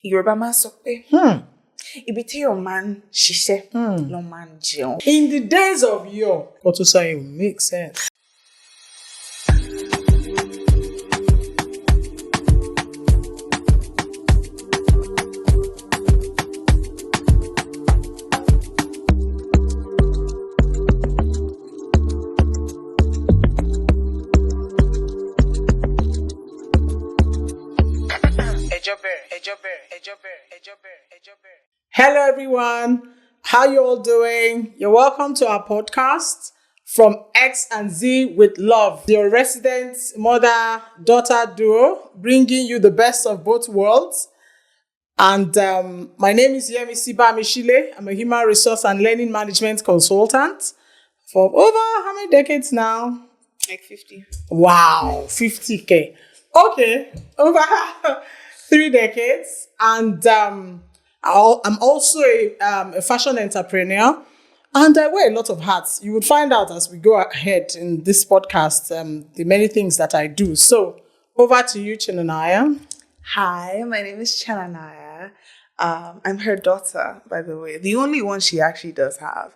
Yorùbá máa ń sọ pé ibi tí your man ṣiṣẹ́ ló máa ń jẹun. In the days of yore, what to say makes sense. Hello everyone, how you all doing? You're welcome to our podcast from X and Z with Love, your resident mother-daughter duo, bringing you the best of both worlds. And my name is Yemi Siba-Mishile. I'm a human resource and learning management consultant for over how many decades now? Like 50. Wow, 50K. Okay, over 3 decades. And I'm also a fashion entrepreneur, and I wear a lot of hats. You would find out as we go ahead in this podcast the many things that I do. So over to you, Chinanaya. Hi, my name is Chananaya. I'm her daughter, by the way. The only one she actually does have.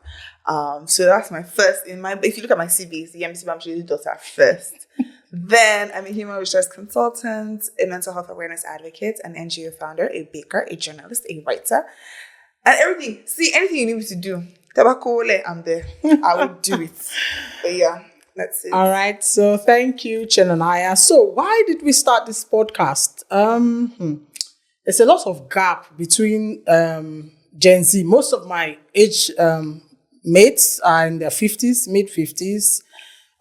So that's my first. If you look at my CV, it's Yemi Siba-Mishile's daughter first. Then I'm a human resource consultant, a mental health awareness advocate, an NGO founder, a baker, a journalist, a writer, and everything. See, anything you need me to do, Tabakole, I'm there. I will do it. But yeah, that's it. All right. So thank you, Chinanaya. So why did we start this podcast? There's a lot of gap between Gen Z. Most of my age mates are in their 50s, mid-50s,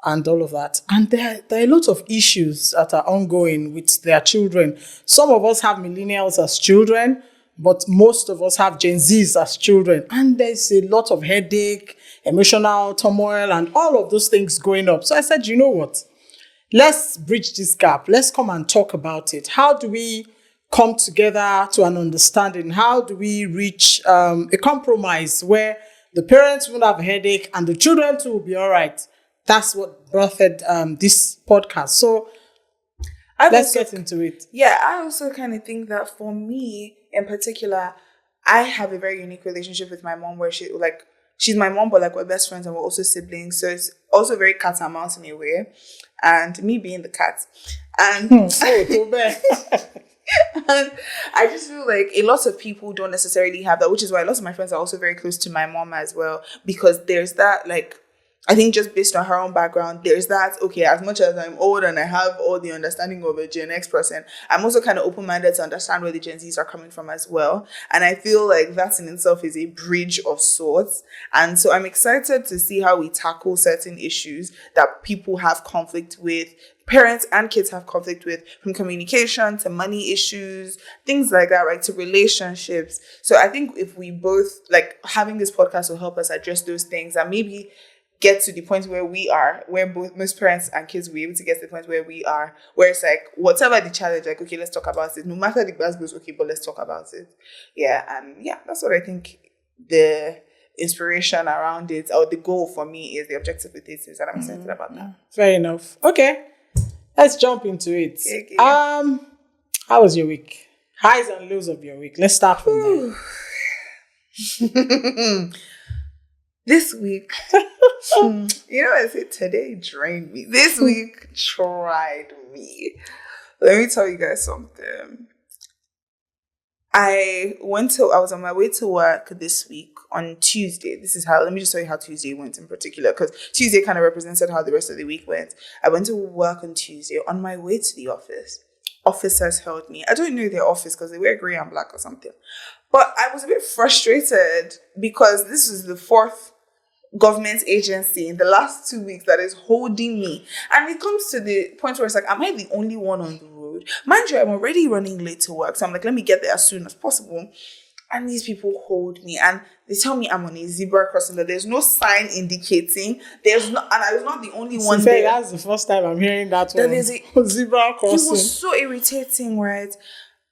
and all of that. And there are a lot of issues that are ongoing with their children. Some of us have millennials as children, but most of us have Gen Zs as children. And there's a lot of headache, emotional turmoil, and all of those things going up. So I said, you know what? Let's bridge this gap. Let's come and talk about it. How do we come together to an understanding? How do we reach a compromise where the parents won't have a headache and the children too will be all right? That's what birthed this podcast. So let's get into it. Yeah, I also kind of think that for me in particular, I have a very unique relationship with my mom where she's my mom, but like we're best friends and we're also siblings. So it's also very cat and mouse in a way. And me being the cat. And and I just feel like a lot of people don't necessarily have that, which is why a lot of my friends are also very close to my mom as well, because there's that, like, I think just based on her own background, there's that, okay, as much as I'm old and I have all the understanding of a Gen X person, I'm also kind of open-minded to understand where the Gen Zs are coming from as well. And I feel like that in itself is a bridge of sorts. And so I'm excited to see how we tackle certain issues that people have conflict with, parents and kids have conflict with, from communication to money issues, things like that, right, to relationships. So I think if we both, like, having this podcast will help us address those things and maybe get to the point where we are, where most parents and kids will be able to get to the point where we are, where it's like, whatever the challenge, like, okay, let's talk about it. No matter the bus goes, okay, but let's talk about it. Yeah, and yeah, that's what I think the inspiration around it, or the goal for me is, the objective with this is, and I'm excited about that. Fair enough. Okay, let's jump into it. Okay. How was your week? Highs and lows of your week. Let's start from there. This week, I say today drained me. This week tried me. Let me tell you guys something. I was on my way to work this week on Tuesday. Let me just tell you how Tuesday went in particular, because Tuesday kind of represented how the rest of the week went. I went to work on Tuesday. On my way to the office, officers held me. I don't know their office because they wear grey and black or something. But I was a bit frustrated because this is the 4th government agency in the last 2 weeks that is holding me. And it comes to the point where it's like, am I the only one on the road? Mind you, I'm already running late to work. So I'm like, let me get there as soon as possible. And these people hold me and they tell me I'm on a zebra crossing, that there's no sign indicating. And I was not the only one there. That's the first time I'm hearing that one. There's a zebra crossing. It was so irritating, right?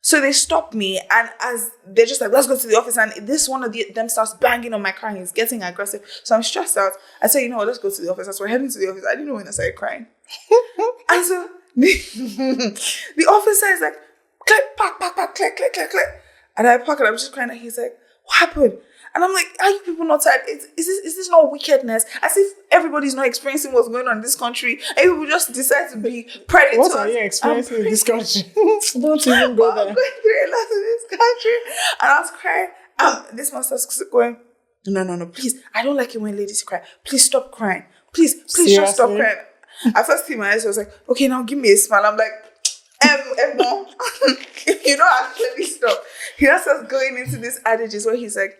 So they stopped me, and as they're just like, let's go to the office, and this one of them starts banging on my car and he's getting aggressive. So I'm stressed out. I say, you know what, let's go to the office. As we're heading to the office, I didn't know when I started crying. And so the officer is like, click, pack, click. And I park and I'm just crying and he's like, what happened? And I'm like, are you people not tired? Is this not wickedness? As if everybody's not experiencing what's going on in this country. And people just decide to be predators. What are you experiencing in this country? Don't even go there. I'm going through a lot in this country. And I was crying. This man starts going, no, please. I don't like it when ladies cry. Please stop crying. Please just stop crying. At first, in my eyes, I was like, okay, now give me a smile. I'm like, Mom, you don't actually stop. He just starts going into these adages where he's like,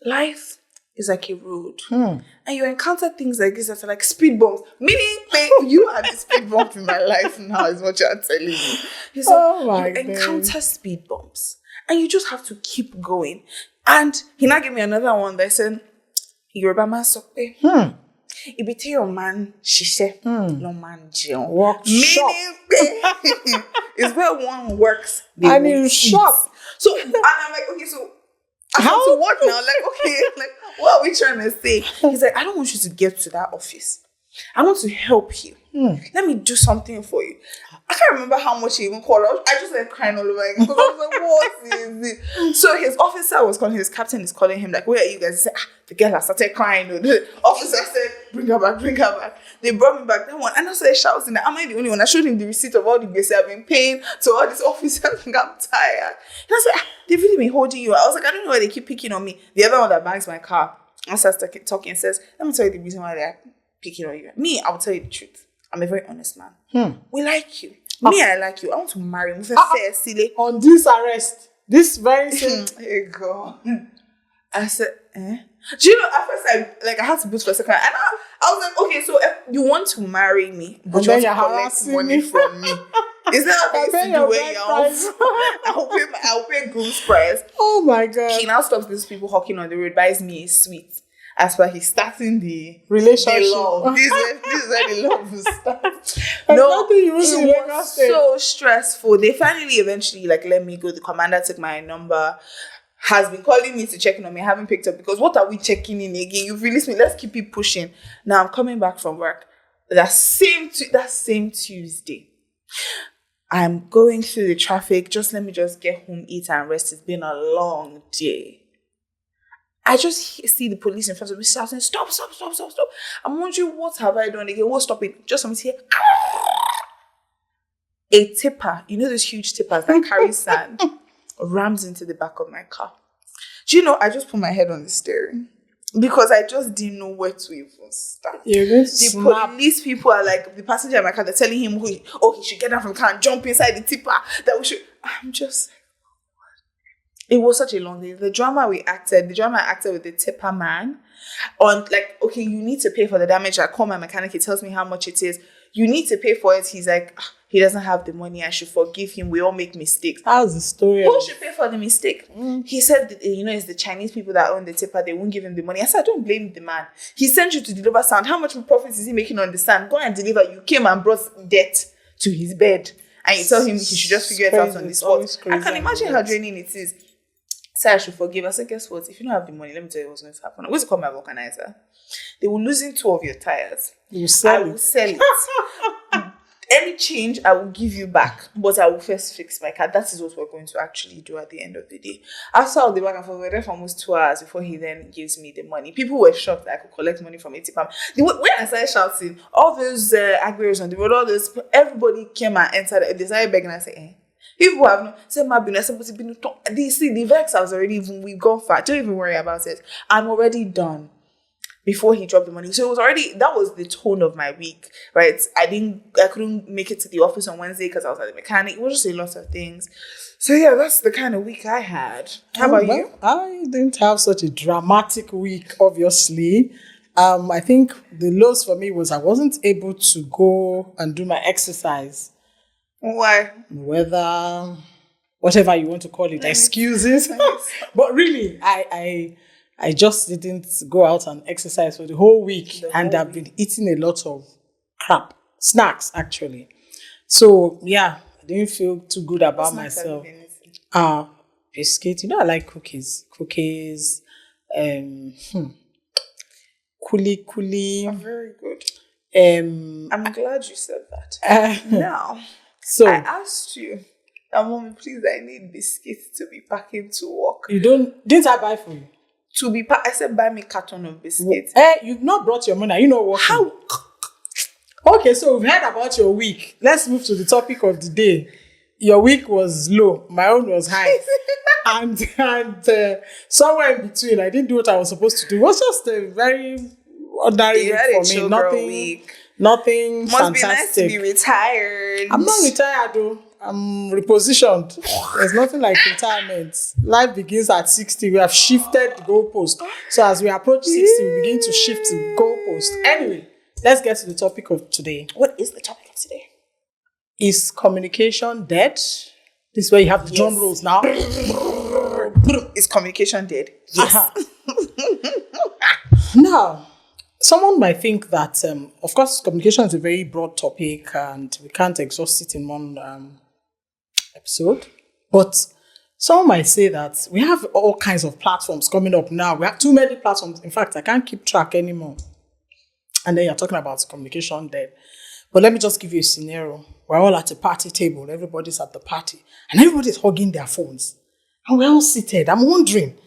life is like a road. And you encounter things like this that are like speed bumps. Meaning, you are the speed bump in my life now is what you're telling me. He's like, you encounter speed bumps. And you just have to keep going. And he now gave me another one that said, Yoruba man sokpe. Ibiti your man shishe, no man jail. Workshop. Meaning, is where one works. And you shop. So, and I'm like, okay, so I have to work now. Like, okay, like, what are we trying to say? He's like, I don't want you to get to that office. I want to help you. Let me do something for you. I can't remember how much he even called. I just like crying all over again because I was like, what is it? So his officer was calling, his captain is calling him like, where are you guys? He said, the girl has started crying. The officer said, bring her back. They brought me back that one. And I started shouting, am I the only one? I showed him the receipt of all the base I've been paying to all these officers. I'm tired. And I said, they've really been holding you. I was like, I don't know why they keep picking on me. The other one that bangs my car, I started talking and says, let me tell you the reason why they're picking on you. Me, I'll tell you the truth. I'm a very honest man. We like you. Me, I like you. I want to marry you. On this arrest, this very same. Hey, God. I said, Do you know, at first, I had to boost for a second. And I was like, okay, so if you want to marry me, but you want to collect money from me. Is that how they used to do where I'll pay groom's price? Oh, my God. He now stops these people hawking on the road, buys me a sweet. As per he's starting the relationship. The love. This is where the love will start. It was so stressful. They finally eventually let me go. The commander took my number, has been calling me to check in on me. I haven't picked up because what are we checking in again? You've released me. Let's keep it pushing. Now I'm coming back from work. That same Tuesday. I'm going through the traffic. Let me get home, eat and rest. It's been a long day. I just see the police in front of me shouting, stop. I'm wondering, what have I done again? What's stopping? Just something here. A tipper, you know those huge tippers that carry sand, rams into the back of my car. Do you know, I just put my head on the steering because I just didn't know where to even start. The police people are like, the passenger in my car, they're telling him, he should get down from the car and jump inside the tipper. It was such a long day. The drama I acted with the tipper man on okay, you need to pay for the damage. I call my mechanic, he tells me how much it is. You need to pay for it. He's like, he doesn't have the money. I should forgive him. We all make mistakes. How's the story? Who should pay for the mistake? He said, it's the Chinese people that own the tipper. They won't give him the money. I said, I don't blame the man. He sent you to deliver sand. How much profit is he making on the sand? Go and deliver. You came and brought debt to his bed. And you tell him he should just figure it out on the spot. I can imagine how draining it is. Say I should forgive. I said, guess what? If you don't have the money, let me tell you what's going to happen. I'm going to call my vulcanizer. They will losing 2 of your tires. I will sell it. Any change, I will give you back. But I will first fix my car. That is what we're going to actually do at the end of the day. After all the back and forth, we were there for almost 2 hours before he then gives me the money. People were shocked that I could collect money from a tipper. When I started shouting, all those agberos on the road, everybody came and entered. They started begging and saying, people have no say they see the vex has already we've gone far. Don't even worry about it. I'm already done before he dropped the money. So it was already, that was the tone of my week, right? I couldn't make it to the office on Wednesday because I was at the mechanic. It was just a lot of things. So yeah, that's the kind of week I had. How about you? I didn't have such a dramatic week, obviously. I think the lows for me was I wasn't able to go and do my exercise. Why? Whether, whatever you want to call it, excuses. But really, I just didn't go out and exercise for the whole week. I've been eating a lot of crap. Snacks, actually. So, yeah, I didn't feel too good about myself. Biscuit. I like cookies. Cookies. Kuli. Oh, very good. I'm glad you said that. Now, so I asked you Mommy, please, I need biscuits to be packing to work. Didn't I buy for you? To be packed, I said buy me a carton of biscuits. You've not brought your money. Are you not working? How? Okay, so we've heard about your week. Let's move to the topic of the day. Your week was low. My own was high. and somewhere in between, I didn't do what I was supposed to do. It was just a very ordinary week for me. Nothing Must fantastic. Be nice to be retired. I'm not retired though. I'm repositioned. There's nothing like retirement. Life begins at 60. We have shifted the goalpost. So as we approach 60, we begin to shift the goalpost. Anyway, let's get to the topic of today. What is the topic of today? Is communication dead? This is where you have the drum rolls now. Is communication dead? Yes. Now, someone might think that, of course, communication is a very broad topic and we can't exhaust it in one episode. But someone might say that we have all kinds of platforms coming up now. We have too many platforms. In fact, I can't keep track anymore. And then you're talking about communication dead. But let me just give you a scenario. We're all at a party table. Everybody's at the party. And everybody's hugging their phones. And we're all seated. I'm wondering,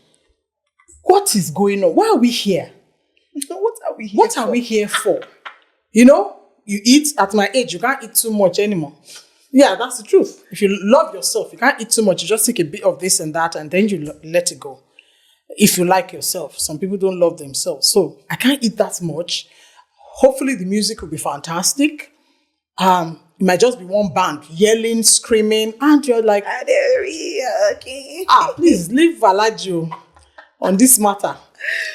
what is going on? Why are we here? What are we here for? You know, you eat, at my age, you can't eat too much anymore. Yeah, that's the truth. If you love yourself, you can't eat too much. You just take a bit of this and that and then you let it go. If you like yourself. Some people don't love themselves. So I can't eat that much. Hopefully the music will be fantastic. It might just be one band yelling, screaming, and you're like, please leave Valaggio on this matter.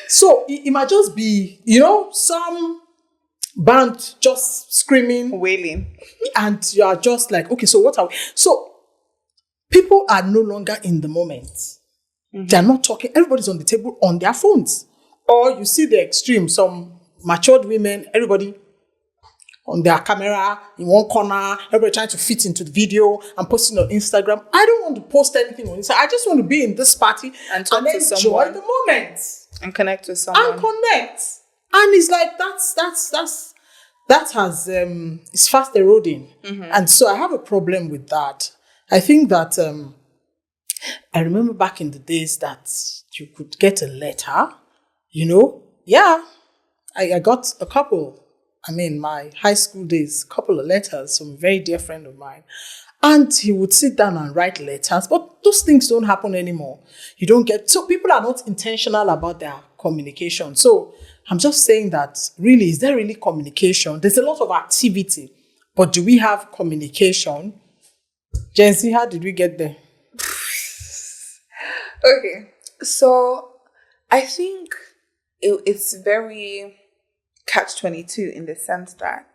So it might just be, some band just screaming, wailing, and you are just like, okay, so what are we? So people are no longer in the moment. Mm-hmm. They're not talking. Everybody's on the table on their phones. Or you see the extreme, some matured women, everybody on their camera in one corner, everybody trying to fit into the video and posting on Instagram. I don't want to post anything on Instagram. I just want to be in this party and talk to enjoy someone. The moment. And connect with someone. And it's like that has it's fast eroding. Mm-hmm. And so I have a problem with that. I think that I remember back in the days that you could get a letter, Yeah, I got a couple. My high school days, a couple of letters from a very dear friend of mine. And he would sit down and write letters. But those things don't happen anymore. So people are not intentional about their communication. So I'm just saying that really, is there really communication? There's a lot of activity. But do we have communication? Gen Z, how did we get there? Okay. So I think it's very catch-22 in the sense that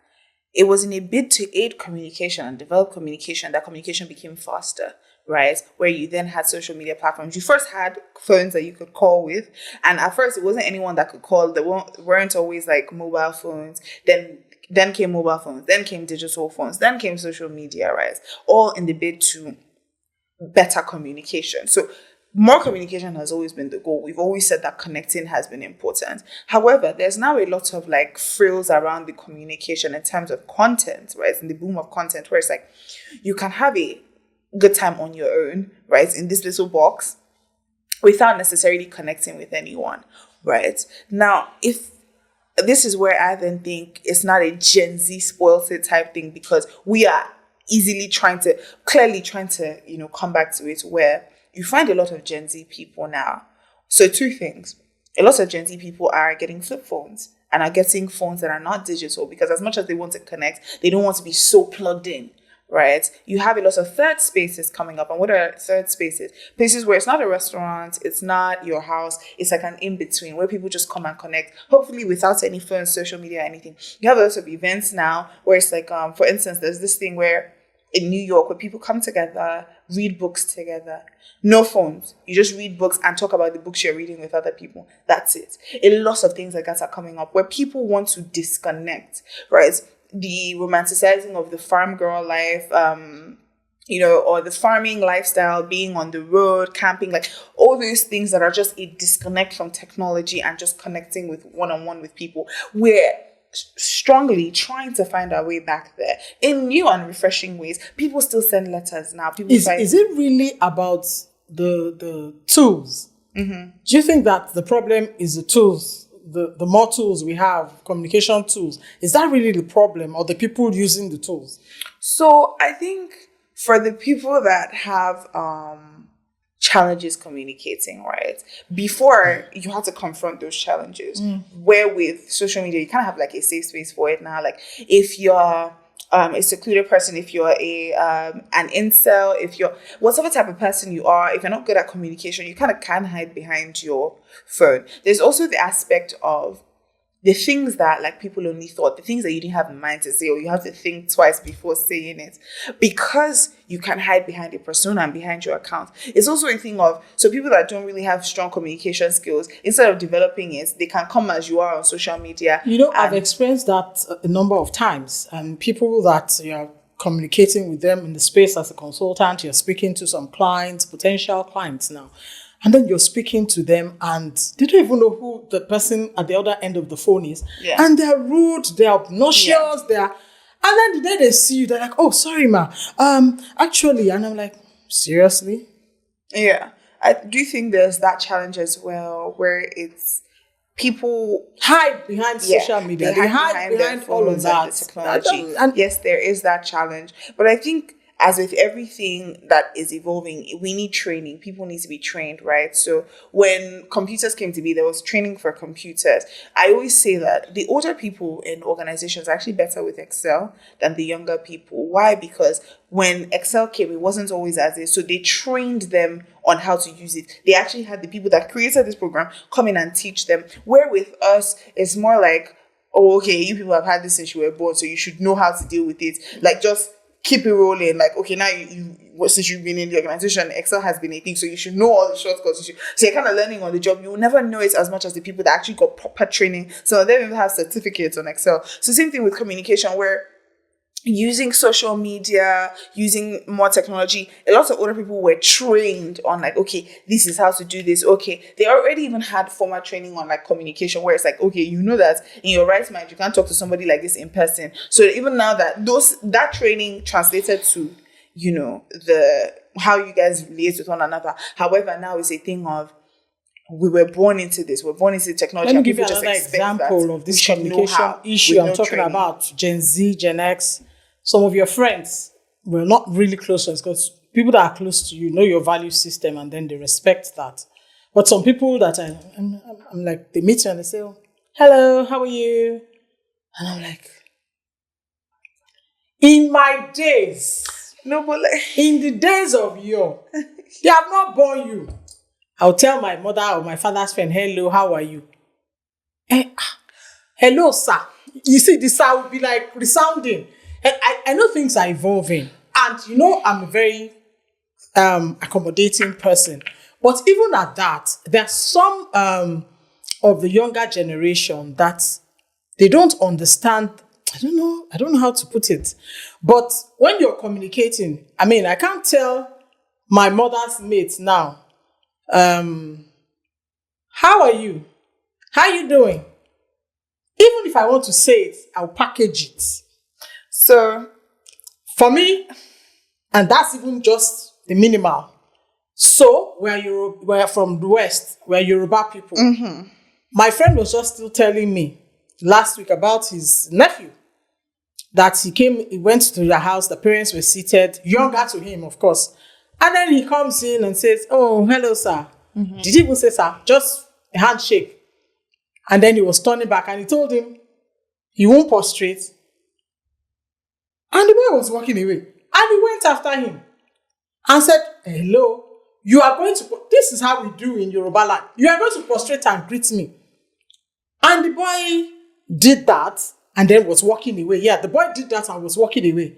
it was in a bid to aid communication and develop communication that communication became faster, right? Where you then had social media platforms. You first had phones that you could call with. And at first, it wasn't anyone that could call. There weren't always like mobile phones. Then came mobile phones. Then came digital phones. Then came social media, right? All in the bid to better communication. So more communication has always been the goal. We've always said that connecting has been important. However, there's now a lot of like frills around the communication in terms of content, right? In the boom of content, where it's like you can have a good time on your own, right? In this little box without necessarily connecting with anyone, right? Now, if this is where I then think it's not a Gen Z spoiled it type thing, because we are clearly trying to, come back to it where you find a lot of Gen Z people now. So two things. A lot of Gen Z people are getting flip phones and are getting phones that are not digital, because as much as they want to connect, they don't want to be so plugged in, right? You have a lot of third spaces coming up. And what are third spaces? Places where it's not a restaurant, it's not your house, it's like an in-between where people just come and connect, hopefully without any phones, social media, or anything. You have a lot of events now where it's like, for instance, there's this thing where in New York where people come together, read books together. No phones. You just read books and talk about the books you're reading with other people. That's it. A lot of things like that are coming up where people want to disconnect, right? The romanticizing of the farm girl life, or the farming lifestyle, being on the road, camping, like all those things that are just a disconnect from technology and just connecting with one-on-one with people, where strongly trying to find our way back there in new and refreshing ways. People still send letters now. People Is it really about the tools? Do you think that the problem is the tools? The more tools we have, communication tools, is that really the problem, or the people using the tools? So I think for the people that have challenges communicating, right? Before you had to confront those challenges. Where with social media, you kind of have like a safe space for it now. Like if you're a secluded person, if you're an incel, if you're whatever type of person you are, if you're not good at communication, you kind of can hide behind your phone. There's also the aspect of the things that like people only thought, the things that you didn't have in mind to say, or you have to think twice before saying it, because you can hide behind a persona and behind your account. It's also a thing of, so people that don't really have strong communication skills, instead of developing it, they can come as you are on social media. I've experienced that a number of times, and people that you're communicating with them in the space as a consultant, you're speaking to some clients, potential clients now. And then you're speaking to them and they don't even know who the person at the other end of the phone is. Yeah. And they're rude, they're obnoxious, and then the day they see you, they're like, oh, sorry, ma. Actually, and I'm like, seriously? Yeah. I do think there's that challenge as well, where it's people hide behind social media. They hide behind all of that. The technology. And yes, there is that challenge. But I think as with everything that is evolving, we need training. People need to be trained, right? So when computers came to be, there was training for computers. I always say that the older people in organizations are actually better with Excel than the younger people. Why? Because when Excel came, it wasn't always as is. So they trained them on how to use it. They actually had the people that created this program come in and teach them. Where with us, it's more like, oh, okay, you people have had this since you were born, so you should know how to deal with it. Like, just keep it rolling. Like, okay, now since you've been in the organization, Excel has been a thing, so you should know all the shortcuts. So you're kind of learning on the job. You will never know it as much as the people that actually got proper training. So they even have certificates on Excel. So same thing with communication, where using social media, using more technology, a lot of older people were trained on like, okay, this is how to do this. Okay, they already even had formal training on like communication, where it's like, okay, you know that in your right mind you can't talk to somebody like this in person. So even now that training translated to, the how you guys relate with one another. However, now it's a thing of, we were born into this. We're born into technology. Let me give you another example of this communication issue I'm talking about. Gen Z, Gen X. Some of your friends, well, not really close friends, because people that are close to you know your value system and then they respect that. But some people that I'm like, they meet you and they say, oh, hello, how are you? And I'm like, in my days, no, but like, in the days of yore, they have not born you. I'll tell my mother or my father's friend, hello, how are you? Hello, sir. You see, the sir will be like resounding. I know things are evolving. And, I'm a very accommodating person. But even at that, there's some of the younger generation that they don't understand. I don't know how to put it. But when you're communicating, I can't tell my mother's mates now, how are you? How you doing? Even if I want to say it, I'll package it. So for me, and that's even just the minimal. So we're from the West, we're Yoruba people. Mm-hmm. My friend was just still telling me last week about his nephew, that he went to their house, the parents were seated, younger to him, of course. And then he comes in and says, oh, hello, sir. Mm-hmm. Did he even say, sir? Just a handshake. And then he was turning back and he told him, he won't prostrate. And the boy was walking away. And he went after him and said, hello, you are going to, this is how we do in Yoruba land. You are going to prostrate and greet me. And the boy did that and then was walking away. Yeah, the boy did that and was walking away.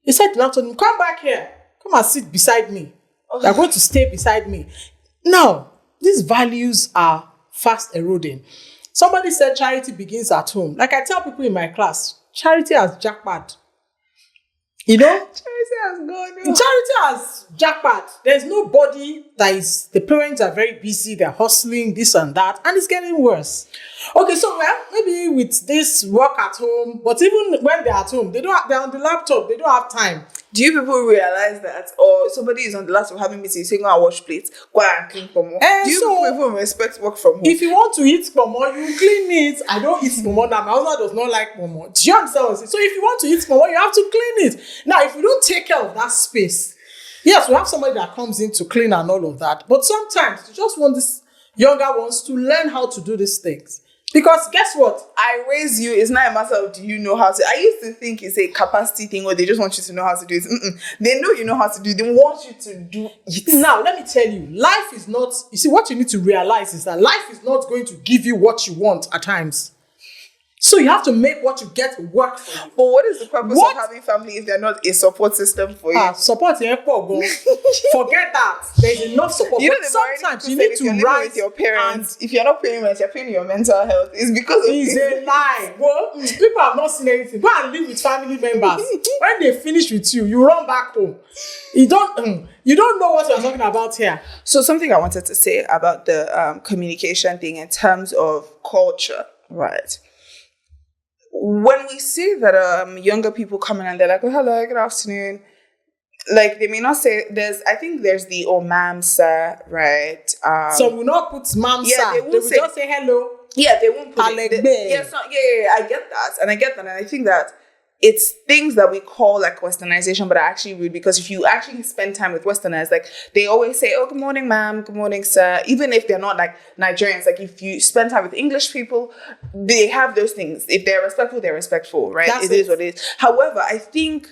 He said to him, come back here. Come and sit beside me. Oh. You're going to stay beside me. Now, these values are fast eroding. Somebody said charity begins at home. Like I tell people in my class, charity has jackpot. You know, Charity has gone. charity has jackpot. There's nobody that is, the parents are very busy, they're hustling, this and that, and it's getting worse. Okay, so well, maybe with this work at home, but even when they're at home, they're on the laptop, they don't have time. Do you people realize that? Or somebody is on the laptop having meetings, saying, go and wash plates, go and clean pomo. Do you people even respect work from home? If you want to eat pomo, you clean it. I don't eat pomo now. My husband does not like pomo. Do you understand what I'm saying? So if you want to eat pomo, you have to clean it. Now, if you don't take care of that space, yes, we have somebody that comes in to clean and all of that. But sometimes you just want these younger ones to learn how to do these things. Because guess what? I raise you, it's not a matter of do you know how to. I used to think it's a capacity thing or they just want you to know how to do it. They know you know how to do it. They want you to do it. Now, let me tell you, life is not, you see, what you need to realize is that life is not going to give you what you want at times. So you have to make what you get work for you. But what is the purpose of having family if they're not a support system for you? Support, forget that. There's enough support. You know, but sometimes you need to rise rise with your parents. If you're not paying rent, you're paying your mental health. It's because of it's a lie. Well, people have not seen anything. Go and live with family members. When they finish with you, you run back home. You don't know what we're talking about here. So something I wanted to say about the communication thing in terms of culture, right? When we see that younger people come in and they're like, oh, hello, good afternoon. Like, they may not say, I think there's the, oh, ma'am, sir, right? So we'll not put ma'am, sir. They will just say hello. Yeah, they won't put it. I get that. And I think that it's things that we call like westernization, but are actually rude, because if you actually spend time with Westerners, like they always say, oh, good morning, ma'am, good morning, sir. Even if they're not like Nigerians, like if you spend time with English people, they have those things. If they're respectful, right? It is what it is. However, I think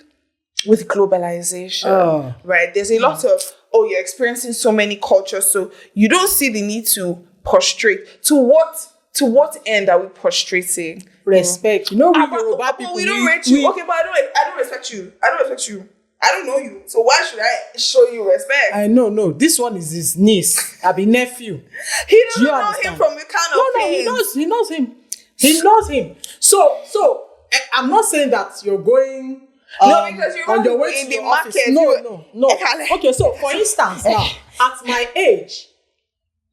with globalization, right, there's a lot of, you're experiencing so many cultures, so you don't see the need to prostrate. To what end are we prostrating? Respect. You know, we Yoruba people, we don't rate you. Okay, but I don't respect you. I don't know you. So why should I show you respect? I know, no. This one is his niece. I be nephew. He doesn't know him from the kind of he knows him. He knows him. So I'm not saying that you're going no, because you're on your way in to the your market. Office. No. Okay, so for instance, now at my age,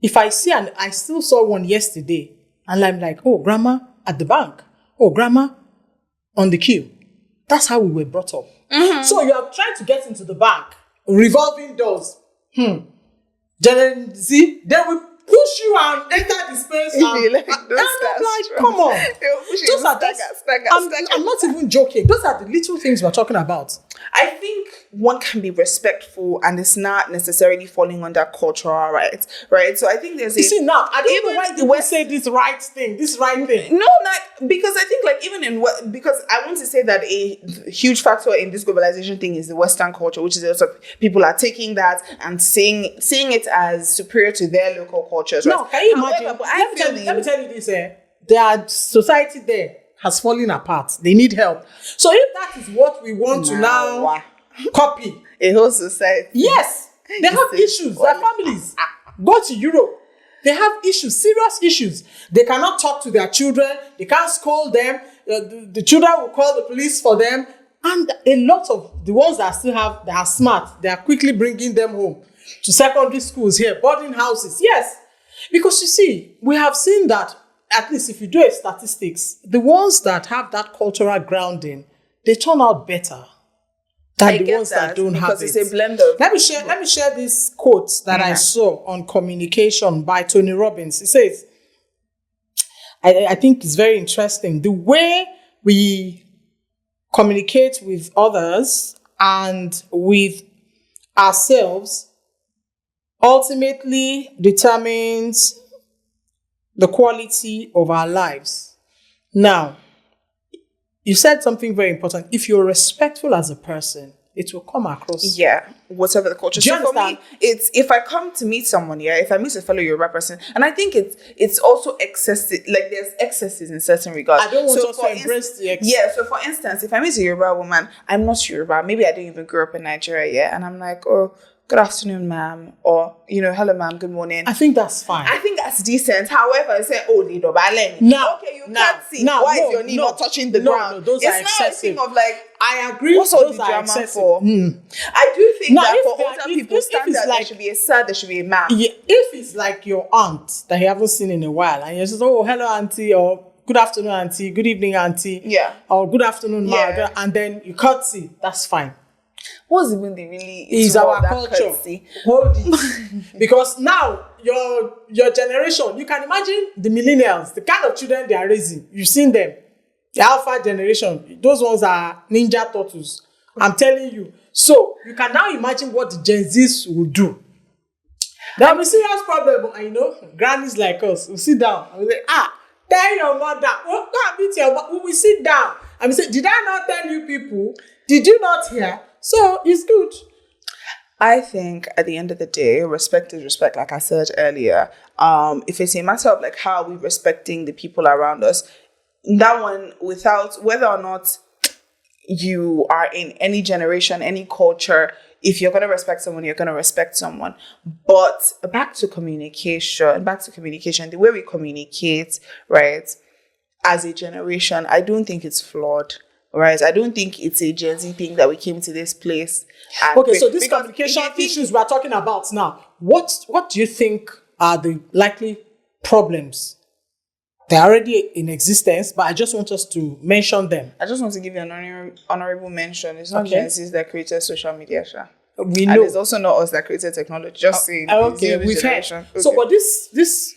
if I see I still saw one yesterday, and I'm like, oh, grandma at the bank. Oh, grandma on the queue. That's how we were brought up. Mm-hmm. So you are trying to get into the bank, revolving doors. Then see, they will push you and enter the space. And I'm like, come on. I'm not even joking. Those are the little things we're talking about. I think one can be respectful and it's not necessarily falling under cultural rights, right? So I think there's you see, now, I don't know why people say this right thing. No, not because I think like even in what, because I want to say that a huge factor in this globalization thing is the Western culture, which is also people are taking that and seeing it as superior to their local cultures. No, right? Can you imagine? Let me tell you this, their society there has fallen apart. They need help. So if that is what we want to now copy, a whole society. Yes, they have issues. Their families go to Europe. They have issues, serious issues. They cannot talk to their children. They can't scold them. The children will call the police for them. And a lot of the ones that are smart, they are quickly bringing them home to secondary schools here, boarding houses. Yes, because you see, we have seen that. At least if you do a statistics, the ones that have that cultural grounding, they turn out better than the ones that don't have it. Because it's a blend of... Let me share this quote that I saw on communication by Tony Robbins. It says, I think it's very interesting. The way we communicate with others and with ourselves ultimately determines the quality of our lives. Now, you said something very important. If you're respectful as a person, it will come across. Yeah, whatever the culture. So for me, it's if I come to meet someone, if I meet a fellow Yoruba person, and I think it's also excessive. Like there's excesses in certain regards. I don't want to embrace the excess. Yeah. So for instance, if I meet a Yoruba woman, I'm not Yoruba. Maybe I didn't even grow up in Nigeria yet, and I'm like, oh, good afternoon, ma'am, or hello, ma'am, good morning. I think that's fine. I think that's decent. However, I say, oh, Lido, okay, you can't see. Why is your knee not touching the ground? No, those it's are not excessive. a thing of like, I agree. What's all those the are drama excessive. for? I do think that for older people, standard, like, there should be a sir, there should be a ma'am. Yeah, if it's like your aunt that you haven't seen in a while, and you're just, oh, hello, auntie, or good afternoon, auntie, good evening, auntie, or good afternoon, ma, and then you curtsy, that's fine. What's even the really is our culture. Hold it. Because now your generation, you can imagine the millennials, the kind of children they are raising. You've seen them. The alpha generation, those ones are ninja turtles. I'm telling you. So you can now imagine what the Gen Zs will do. There will be serious problem. And grannies like us will sit down and we'll say, tell your mother, go and meet your mother. We will sit down and we say, did I not tell you people? Did you not hear? So it's good. I think at the end of the day, respect is respect, like I said earlier. If it's a matter of like how are we respecting the people around us, that one, without whether or not you are in any generation, any culture, if you're going to respect someone, you're going to respect someone. But back to communication, the way we communicate, right, as a generation, I don't think it's flawed. Right, I don't think it's a Gen Z thing that we came to this place. Okay, so these communication issues we're talking about now, what do you think are the likely problems? They're already in existence, but I just want us to mention them. I just want to give you an honorable mention. It's not Gen Zs that created social media, we know. And it's also not us that created technology. Just saying. Okay, we've heard. Okay. So, but this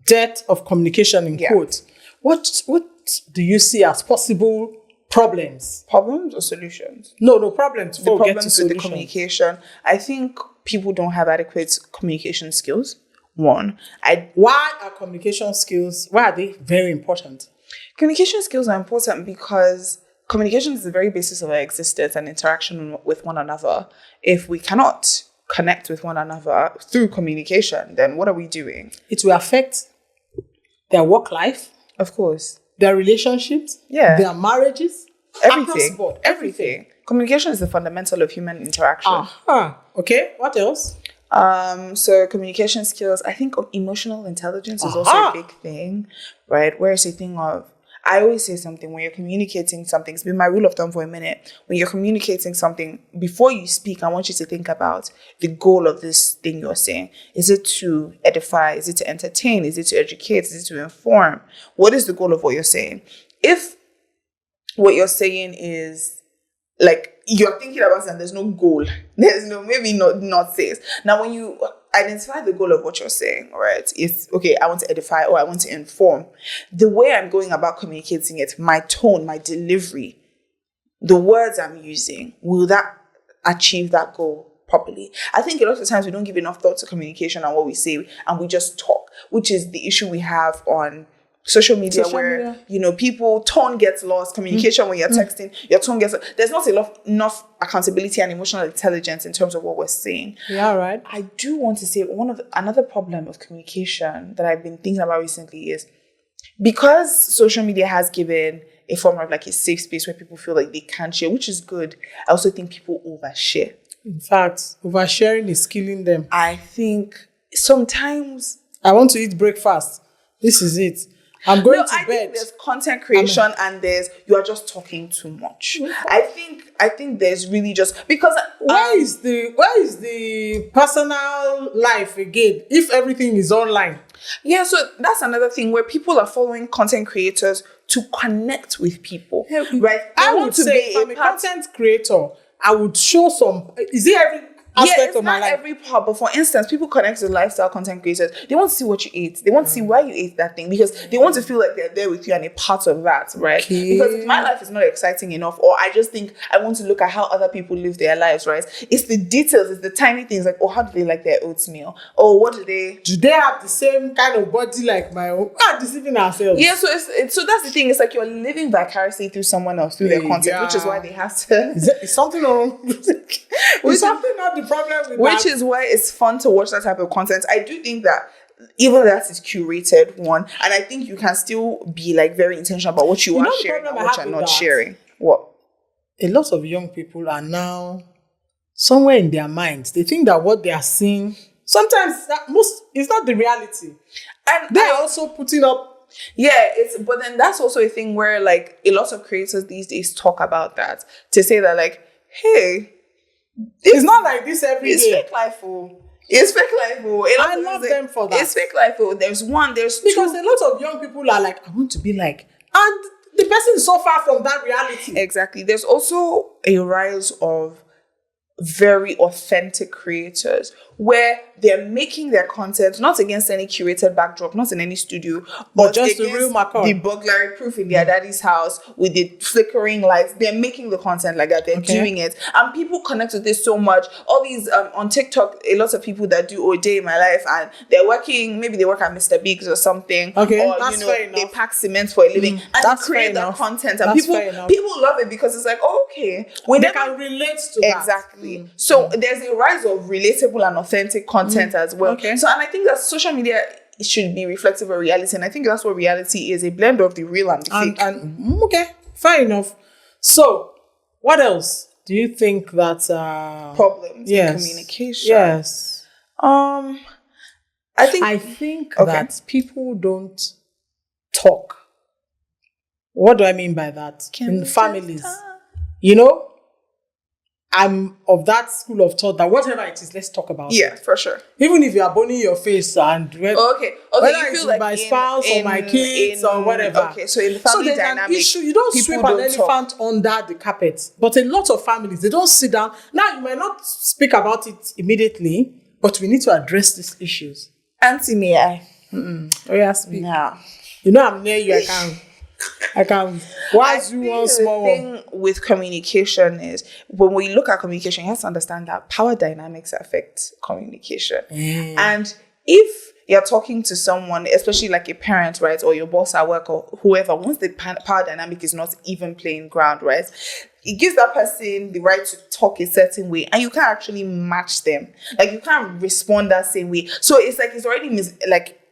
debt of communication in quotes, what do you see as possible problems? Problems or solutions? No problems. The problems with the communication. I think people don't have adequate communication skills. One. Why are communication skills, why are they very important? Communication skills are important because communication is the very basis of our existence and interaction with one another. If we cannot connect with one another through communication, then what are we doing? It will affect their work life. Of course. Their relationships, their marriages, everything. Communication is the fundamental of human interaction. Okay, what else? So communication skills, I think emotional intelligence is also a big thing, right? Where it's a thing of, I always say something when you're communicating something, it's been my rule of thumb for a minute. When you're communicating something, before you speak, I want you to think about the goal of this thing you're saying. Is it to edify? Is it to entertain? Is it to educate? Is it to inform? What is the goal of what you're saying? If what you're saying is like you're thinking about something, there's no goal. There's no, maybe not says. Now, when you identify the goal of what you're saying, right? It's okay, I want to edify or I want to inform. The way I'm going about communicating it, my tone, my delivery, the words I'm using, will that achieve that goal properly? I think a lot of times we don't give enough thought to communication and what we say, and we just talk, which is the issue we have on social media, people, tone gets lost, communication when you're texting, your tone gets, there's not enough accountability and emotional intelligence in terms of what we're saying. Yeah, right. I do want to say another problem of communication that I've been thinking about recently is because social media has given a form of like a safe space where people feel like they can share, which is good. I also think people overshare. In fact, oversharing is killing them. I think sometimes I want to eat breakfast. This is it. I'm going to bed. I think there's content creation and there's you are just talking too much. I think there's really just because where is the personal life again if everything is online? Yeah, so that's another thing where people are following content creators to connect with people. Right? I would say if I'm a content creator, I would show some. Is it every aspect of my life? Every part, but for instance, people connect with lifestyle content creators. They want to see what you ate. They want to see why you ate that thing because they want to feel like they're there with you and a part of that, right? Okay. Because if my life is not exciting enough, or I just think I want to look at how other people live their lives, right? It's the details, it's the tiny things like, how do they like their oatmeal? Or what do they have the same kind of body like my own? We are deceiving ourselves. Yeah, so so that's the thing. It's like you're living vicariously through someone else, through their content, which is why they have to. Is something wrong? Is something not the problem with which is why it's fun to watch that type of content. I do think that even that is curated one, and I think you can still be like very intentional about what you are sharing and what you're not sharing. What? A lot of young people are now somewhere in their minds, they think that what they are seeing, sometimes it's not the reality. And They're also putting up. Yeah, but then that's also a thing where like a lot of creators these days talk about that to say that like, hey, It's not like this every it's day. fake life. It's fake life. I love them for that. It's fake life. There's because two. a lot of young people are like, I want to be like, and the person is so far from that reality. Exactly. There's also a rise of very authentic creators where they're making their content not against any curated backdrop, not in any studio, but just the against real Macron. the burglary proof in their daddy's house with the flickering lights. They're making the content like that. They're doing it, and people connect with this so much. All these on TikTok, a lot of people that do a day in my life, and they're working. Maybe they work at Mr. Biggs or something. Okay, or that's fair enough. they pack cement for a living, and they create that content, and people love it because it's like, oh, okay, they can relate to that. Exactly. So there's a rise of relatable and authentic content as well. Okay. So, and I think that social media should be reflective of reality, and I think that's what reality is, a blend of the real and the fake. And okay, fair enough. So, what else do you think that problems in communication? Yes. I think that people don't talk. What do I mean by that? In families, I'm of that school of thought that whatever it is, let's talk about it. Yeah, for sure. Even if you are burning your face and whether you it's feel like my spouse or my kids or whatever. Okay, so in the family there's dynamic, an issue. You don't sweep an elephant under the carpet. But a lot of families, they don't sit down. Now, you might not speak about it immediately, but we need to address these issues. Auntie, may I? Oh, yeah, speak. No. I'm near you. I can. Why is you one small one? The thing with communication is when we look at communication, you have to understand that power dynamics affect communication. And if you're talking to someone, especially like a parent, right, or your boss at work or whoever, once the power dynamic is not even playing ground, right, it gives that person the right to talk a certain way, and you can't actually match them. Like you can't respond that same way. So it's like it's already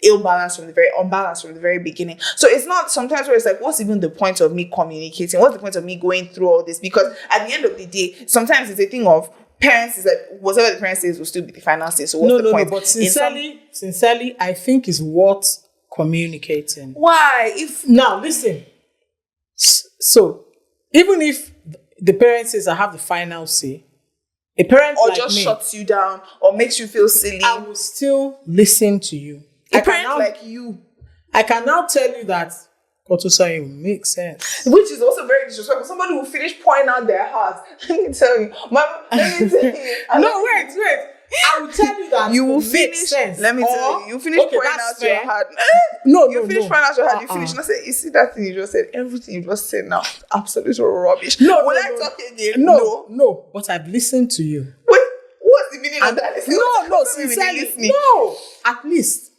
unbalanced from the very beginning. So it's not sometimes where it's like, what's even the point of me communicating? What's the point of me going through all this? Because at the end of the day, sometimes it's a thing of parents is like whatever the parent says will still be the final say. So what's the point? But sincerely, I think is worth communicating. Why? Now listen. So even if the parent says I have the final say, a parent or like just me, shuts you down or makes you feel silly, I will still listen to you. A parent like you, I can now tell you that Kotosayo makes sense. Which is also very disrespectful. Somebody will finish pouring out their heart. Let me tell you. Let me tell you. No, wait. I will tell you that you will finish. Sense. Let me tell you. You finish pouring out your heart. You finish pouring out your heart. You finish. And I say, you see that thing you just said? Everything you just said now, absolute rubbish. Will I talk again? No. But I've listened to you. Wait, what's the meaning of that? No, sincerely. No. At least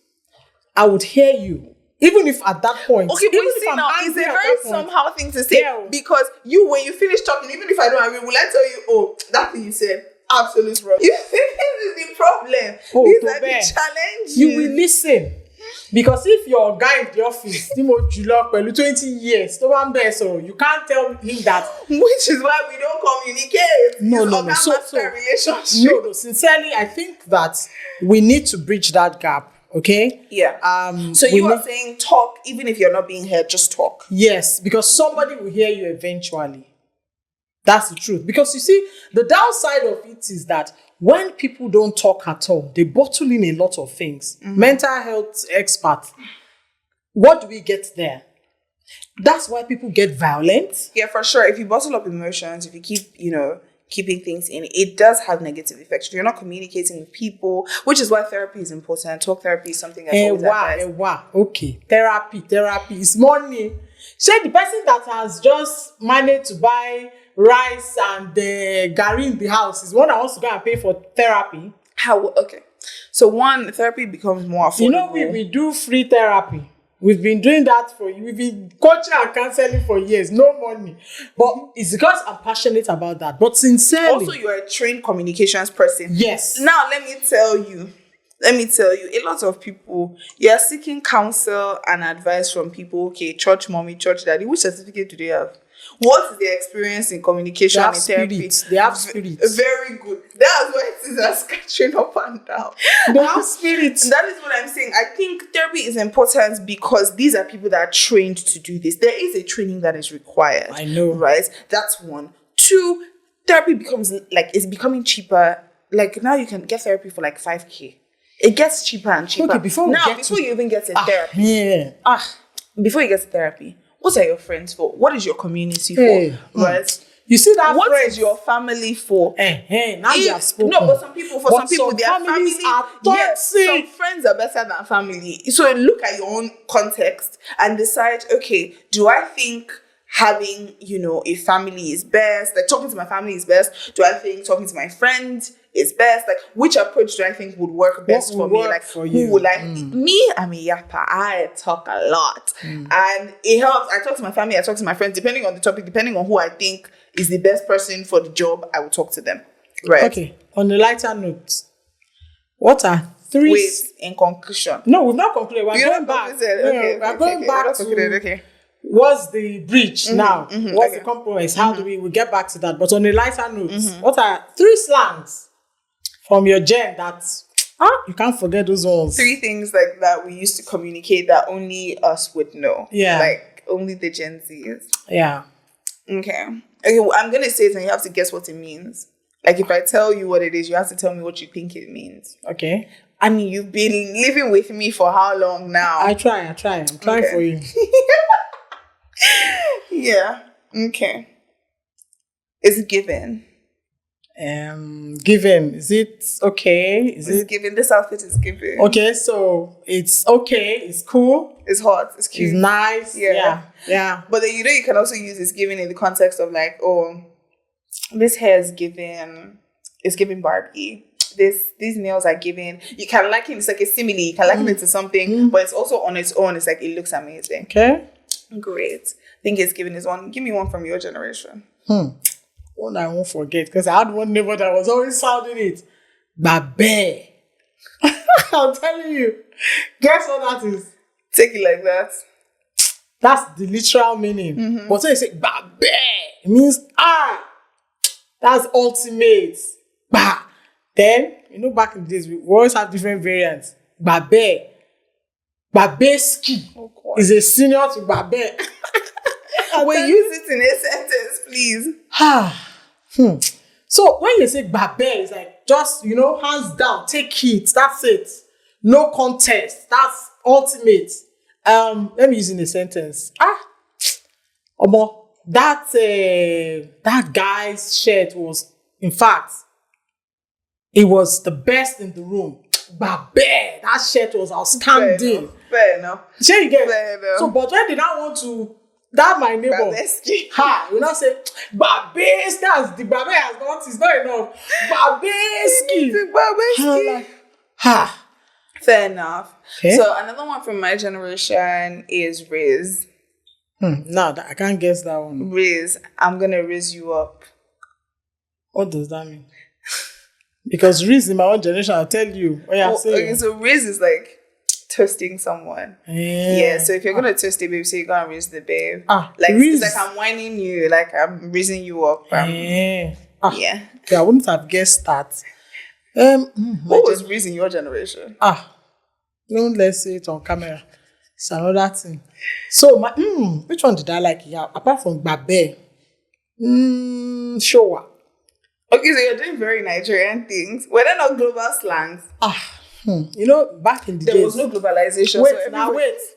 I would hear you. Even if at that point, okay, but you see now, it's a very somehow thing to say because when you finish talking, even if I don't agree, will I tell you, oh, that thing you said, absolute wrong. You see, this is the problem. These are the challenges. You will listen. Because if your guy in the office, Timo Julok, 20 years, so you can't tell him that. Which is why we don't communicate. No. So, sincerely, I think that we need to bridge that gap. Okay. Yeah. So you are saying talk, even if you're not being heard, just talk. Yes, because somebody will hear you eventually. That's the truth. Because you see, the downside of it is that when people don't talk at all, they bottle in a lot of things. Mm-hmm. Mental health experts. What do we get there? That's why people get violent. Yeah, for sure. If you bottle up emotions, if you keep, keeping things in, it does have negative effects. If you're not communicating with people, which is why therapy is important. Talk therapy is something that's always advised. Okay. Therapy is money. Say the person that has just managed to buy rice and gari in the house is one that wants to go and pay for therapy. How? Okay. So therapy becomes more affordable. We do free therapy. We've been doing that we've been coaching and counseling for years, no money. But it's because I'm passionate about that. But sincerely. Also, you're a trained communications person. Yes. Now, let me tell you, a lot of people, you're seeking counsel and advice from people, okay, church mommy, church daddy. Which certificate do they have? What is their experience in communication They and have therapy? spirits. They have spirits. Very good. That's why it is a scattering up and down. They have spirits. That is what I'm saying. I think therapy is important because these are people that are trained to do this. There is a training that is required. I know. Right? That's one. Two, therapy becomes like, it's becoming cheaper. Like now you can get therapy for like 5K. It gets cheaper and cheaper. Okay, before you even get to therapy. Yeah. Before you get to therapy, what are your friends for? What is your community Hey, for? Right? You see that What friends? is your family for? Now you have spoken. No, but some people, their families family are yes, toxic. some friends are better than family. So look at your own context and decide, okay, do I think having, a family is best? Like talking to my family is best? Do I think talking to my friend is best? Like which approach do I think would work best for me? Like who would like me? I'm a yapper. I talk a lot. And it helps. I talk to my family, I talk to my friends, depending on the topic, depending on who I think is the best person for the job, I will talk to them. Right. Okay. On the lighter note, what are three? Wait, in conclusion. No, we've not concluded. We're going back. Okay. We're going back to okay. what's the breach now? What's the compromise? How do we get back to that? But on a lighter note, what are three slangs from your gen that you can't forget those ones? 3 things like that we used to communicate that only us would know. Yeah. Like only the Gen Zs. Yeah. Okay, well, I'm going to say it and you have to guess what it means. Like if I tell you what it is, you have to tell me what you think it means. Okay. I mean, you've been living with me for how long now? I try. I'm trying for you. Yeah. Okay. It's given. Given. Is it okay? It's given. This outfit is given. Okay, so it's okay. It's cool. It's hot. It's cute. It's nice. Yeah. But then you can also use it's given in the context of like, oh, this hair is given. It's giving Barbie. These nails are given. You can liken it's like a simile. You can liken it to something, but it's also on its own. It's like it looks amazing. Okay. Great. I think it's given is one. Give me one from your generation. One I won't forget because I had one neighbor that was always sounding it. Babe. I'm telling you. Guess what that is? Take it like that. That's the literal meaning. But when you say babe, it means that's ultimate. Bah. Then, back in the days, we always have different variants. Babe. Babeski is a senior to babe. We use it in a sentence, please. So when you say babe, it's like just, hands down, take it. That's it. No contest. That's ultimate. Let me use in a sentence. That guy's shirt was, in fact, it was the best in the room. Babe, that shirt was outstanding. Fair enough. Sure you get Fair enough. So, but when they don't want to, that my neighbor, you not say Babeski. That's the Babe has not. It's not enough. Babeski. Fair enough. Okay. So another one from my generation is Riz. No, I can't guess that one. Riz, I'm gonna riz you up. What does that mean? Because Riz in my own generation, I'll tell you. Okay, so Riz is like toasting someone. Yeah, so if you're gonna toast a babe, so you're gonna riz the babe. Like Riz. it's like I'm whining you, like I'm rizzing you up. Yeah. Okay, I wouldn't have guessed that. What was Riz in your generation? Don't let's say it on camera. It's another thing. So which one did I like? Yeah, apart from Babe. Showa. Okay, so you're doing very Nigerian things. Were there not global slangs? Back in the days. There was no globalization. Wait.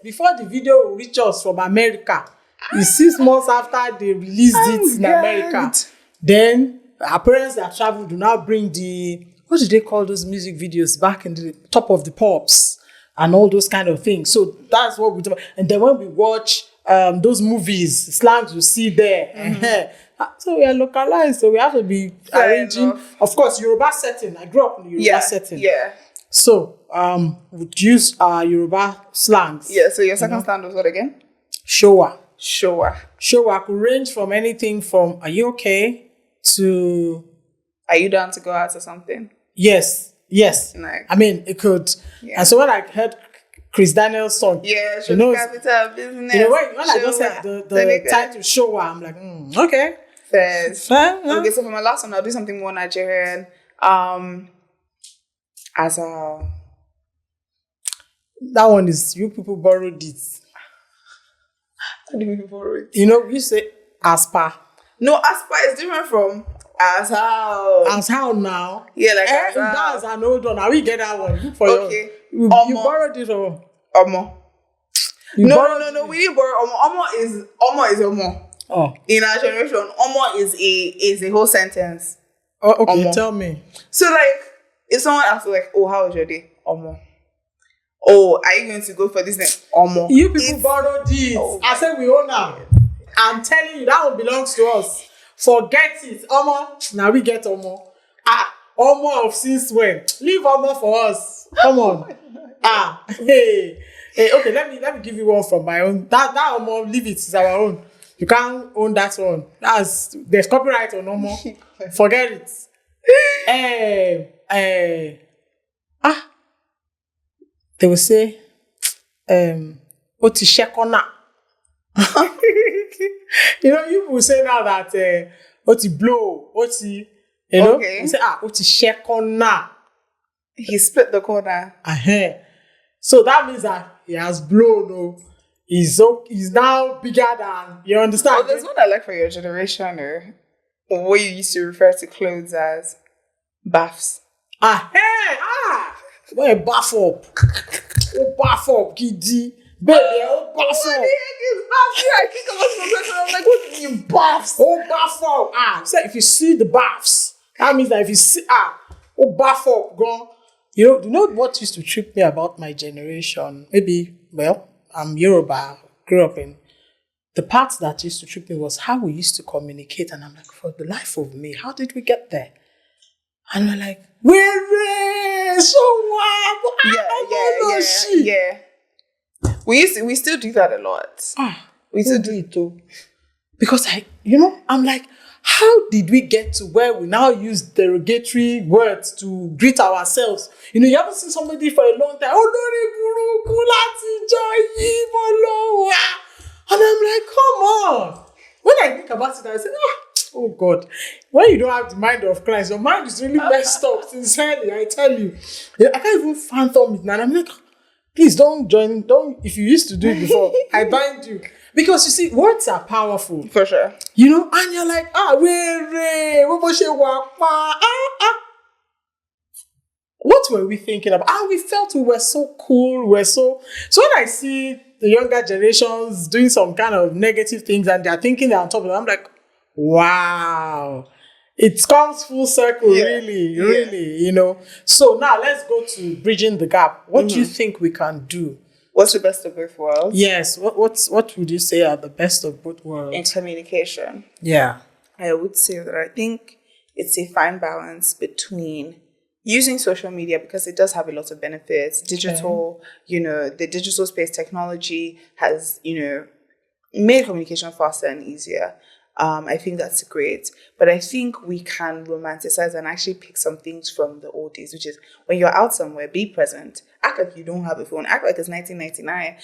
Before the video will reach us from America, it's 6 months after they released it in America. Then our parents that traveled do now bring what did they call those music videos back in the top of the pops and all those kind of things. So that's what we do. And then when we watch those movies, slangs you see there. So we are localized, so we have to be arranging. Of course, Yoruba setting. I grew up in the Yoruba setting. Yeah. So would use Yoruba slangs. Yeah. So your second stand was what again? Showa. Showa could range from anything from "Are you okay?" to "Are you down to go out or something?" Yes. Like, I mean, it could. Yeah. And so when I heard Chris Daniel's song. Yeah, you know, capital business. you know when I just said the title show, I'm like, okay. First. Fair, Okay, so for my last one, I'll do something more Nigerian. As a that one is you people borrowed it. How do we borrow it? You know, you say aspa. No, aspa is different from as how. As how now? Yeah, like as how. That's an old one. Now we get that one. Look for okay. You borrowed it or Omo. No. We didn't borrow Omo. Omo is Omo. Oh. In our generation, Omo is a whole sentence. Oh, okay. Omo. Tell me. So like, if someone asks like, "Oh, how was your day?" Omo. Oh, are you going to go for this thing? Omo. You people borrowed this. Oh, I said we own now. I'm telling you, that one belongs to us. Forget it. Omo. Now we get Omo. Omo of since when? Leave Omo for us. Come on. Hey, okay, let me give you one from my own. That Omo, leave it, it's our own. You can't own that one. There's copyright on Omo. Forget it. They will say, Oti Shekona. You know, you will say now that Oti blow, Oti, you know, okay. You say, Oti Shekona. He split the corner. So that means that he has blown. No, he's now bigger than, you understand? Oh, there's one I like for your generation, or what you used to refer to clothes as baths. What a bath up. Oh, bath up, giddy. Baby, oh, bath What up. the heck is baths? I think about my I'm like, what do you mean baths? Oh, bath up. So if you see the baths, that means that if you see, oh, bath up, gone. You know what used to trip me about my generation? Maybe, well, I'm Yoruba, grew up in. The part that used to trip me was how we used to communicate. And I'm like, for the life of me, how did we get there? And we're like, Yeah. We still do that a lot. We still do it too. Because I'm like, how did we get to where we now use derogatory words to greet ourselves? You haven't seen somebody for a long time. And I'm like, come on. When I think about it, I say, oh God. When you don't have the mind of Christ, your mind is really messed up. Sincerely, I tell you. I can't even fathom it now. And I'm like, please don't join. If you used to do it before, I bind you. Because you see, words are powerful. For sure. And you're like, what were we thinking about? We felt we were so cool. So when I see the younger generations doing some kind of negative things and they're thinking they're on top of it, I'm like, wow. It comes full circle, really, So now let's go to bridging the gap. What do you think we can do? What's the best of both worlds? Yes. What would you say are the best of both worlds? In communication. Yeah. I would say that I think it's a fine balance between using social media because it does have a lot of benefits. Digital, the digital space technology has, made communication faster and easier. I think that's great. But I think we can romanticize and actually pick some things from the old days, which is when you're out somewhere, be present. Act like you don't have a phone. Act like it's 1999.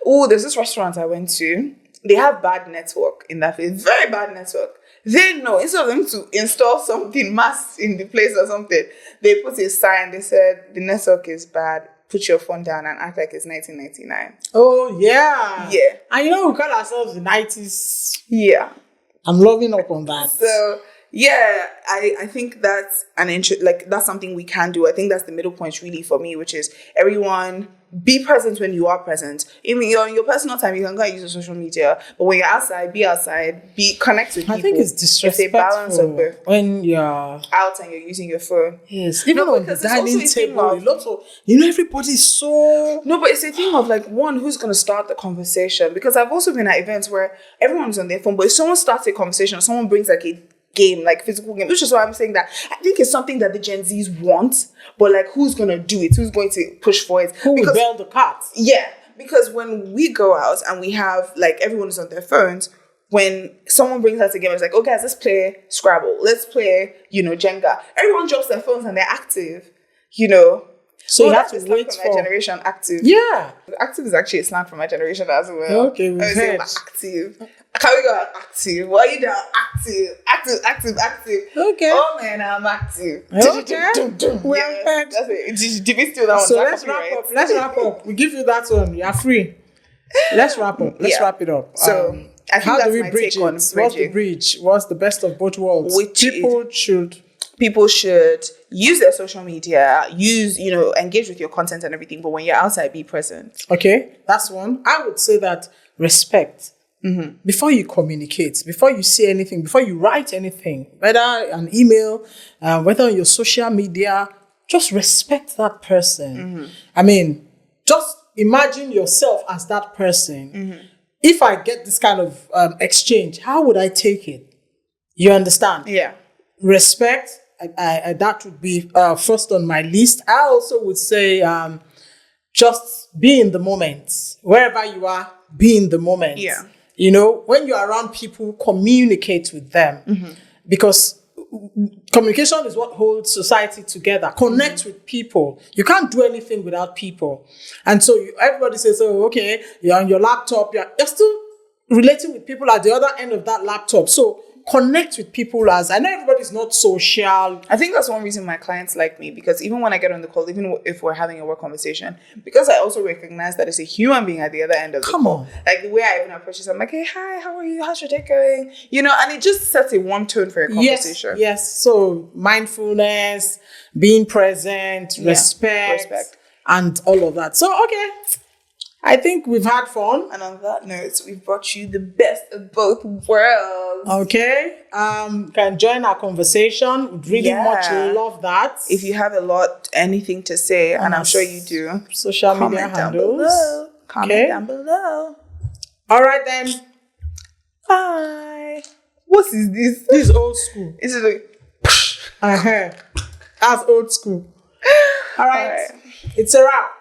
Oh, there's this restaurant I went to. They have bad network in that place. Very bad network. They know, instead of them to install something mass in the place or something, they put a sign. They said, the network is bad. Put your phone down and act like it's 1999. Oh, yeah. Yeah. And we call ourselves the 90s. Yeah. I'm loving up on that. So yeah, I think that's that's something we can do. I think that's the middle point really for me, which is everyone be present when you are present. In your personal time, you can go and use your social media, but when you're outside, connect with people. I think it's disrespectful. It's a balance of both. When you're out and you're using your phone. Yes, even on the dining table, lots of everybody's so. No, but it's a thing of like one who's going to start the conversation, because I've also been at events where everyone's on their phone, but if someone starts a conversation, or someone brings like a game, like physical game, which is why I'm saying that I think it's something that the Gen Zs want, but like who's gonna do it? Who's going to push for it? Who will bail the cat? Yeah, because when we go out and we have like everyone is on their phones, when someone brings us a game, it's like, oh guys, let's play Scrabble, let's play, Jenga. Everyone drops their phones and they're active, So you have that's to a slang wait from my for. generation. Active. Yeah. Active is actually a slang from my generation as well. Okay, we've I would say heard. I'm active. Can we go active? Why are you down? Active. Okay. Oh man, I'm active. Okay. We have Yes, heard. that's it. Did we steal that one? So Is that let's wrap copyright? up. Let's wrap up. We give you that one. You are free. Let's wrap up. Let's Yeah. wrap it up. So, I think how that's do we my bridge take on it? What's the bridging. bridge? What's the best of both worlds? Which is- People should. People should use their social media, engage with your content and everything. But when you're outside, be present. Okay, that's one. I would say that respect. Before you communicate, before you say anything, before you write anything, whether an email, whether on your social media, just respect that person. I mean, just imagine yourself as that person. If I get this kind of exchange, how would I take it? You understand? Yeah. Respect, I that would be first on my list. I also would say just be in the moment. Wherever you are, be in the moment. Yeah. When you're around people, communicate with them. Because communication is what holds society together. Connect with people. You can't do anything without people. And so everybody says, oh, okay, you're on your laptop. You're still relating with people at the other end of that laptop. So connect with people. As I know everybody's not social. I think that's one reason my clients like me, because even when I get on the call, even if we're having a work conversation, because I also recognize that it's a human being at the other end of the call. On. Like the way I even approach it, I'm like, hey, hi, how are you? How's your day going? And it just sets a warm tone for a conversation. Yes. So mindfulness, being present, respect, and all of that. So, okay. I think we've had fun. And on that note, we've brought you the best of both worlds. Okay. Can join our conversation. Would really much love that. If you have anything to say, and I'm sure you do, social media handles. Comment down below. All right then. Bye. What is this? This is old school. Is it like That's old school. All right. It's a wrap.